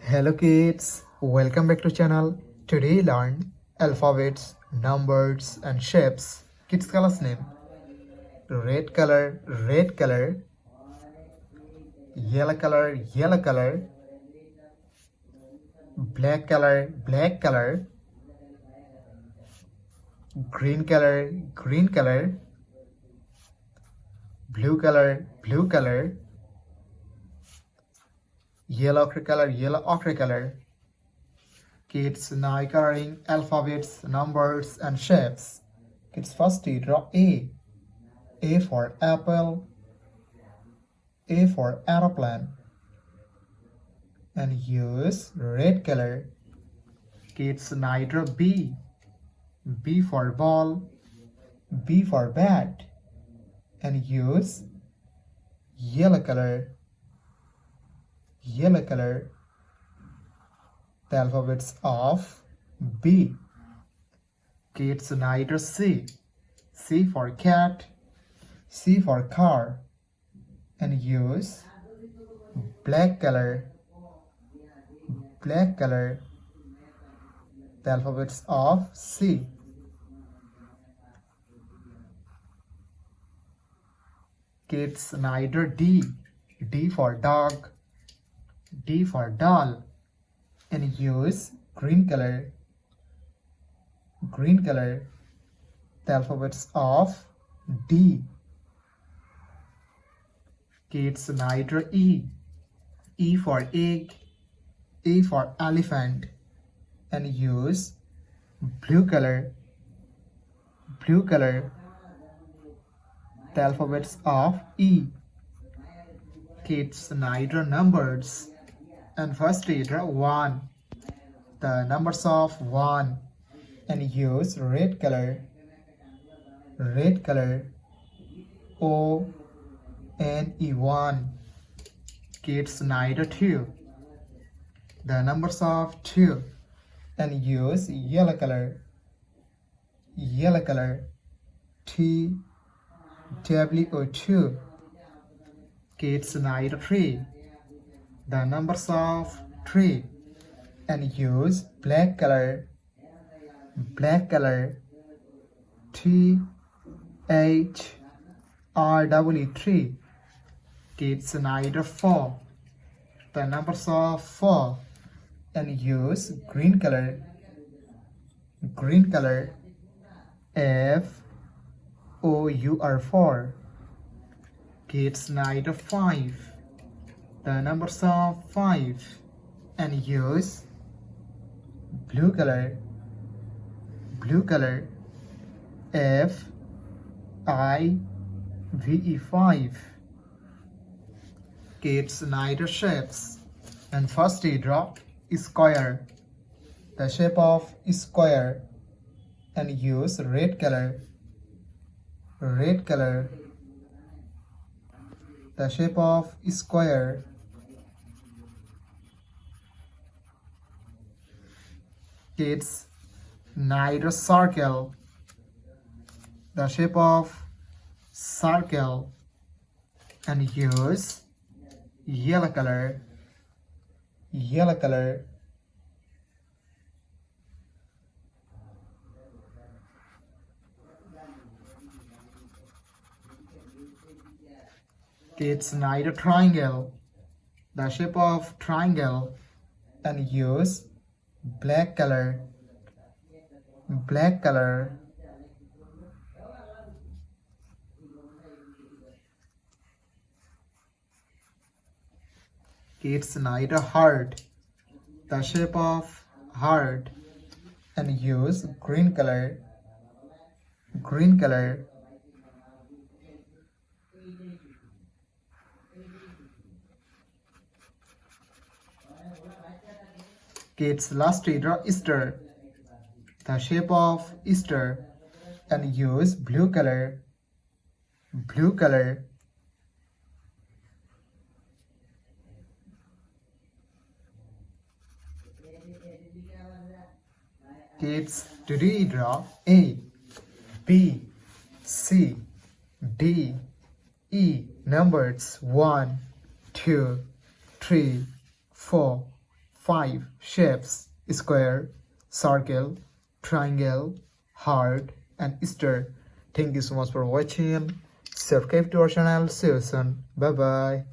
Hello kids, welcome back to channel. Today learn alphabets, numbers and shapes. Kids colors name: red color, yellow color, black color, green color, blue color, yellow ochre color. Kids now coloring alphabets, numbers and shapes. Kids first draw A. A for apple, A for aeroplane, and use red color. Kids now draw B. B for ball, B for bat, and use yellow color. The alphabets of B. Kids now draw C. C for cat, C for car, and use black color. The alphabets of C. Kids now draw D. D for dog, D for doll, and use green color. The alphabets of D. Kids now draw E. E for egg, E for elephant, and use blue color. The alphabets of E. Kids now draw numbers, and first draw 1. The numbers of 1, and use red color. O N E 1. Kids now draw 2. The numbers of 2, and use yellow color. T W O 2. Kids now draw 3. The numbers of 3, and use black color. T H R W 3. Kids now draw 4. The numbers of 4, and use green color. F O U R 4. Kids now draw 5. The numbers of 5, and use blue color. F I V E 5. Kids now draw shapes, and first draw square. The shape of square, and use red color. The shape of square. Kids now draw circle. The shape of circle, and use yellow color. Kids now draw triangle. The shape of triangle, and use black color. Kids now draw heart. The shape of heart, and use green color. Kids lastly draw star. The shape of star, and use blue color. Kids today draw A, B, C, D, E numbers 1, 2, 3, 4, 5 shapes: square, circle, triangle, heart, and star. Thank you so much for watching. Subscribe to our channel. See you soon. Bye bye.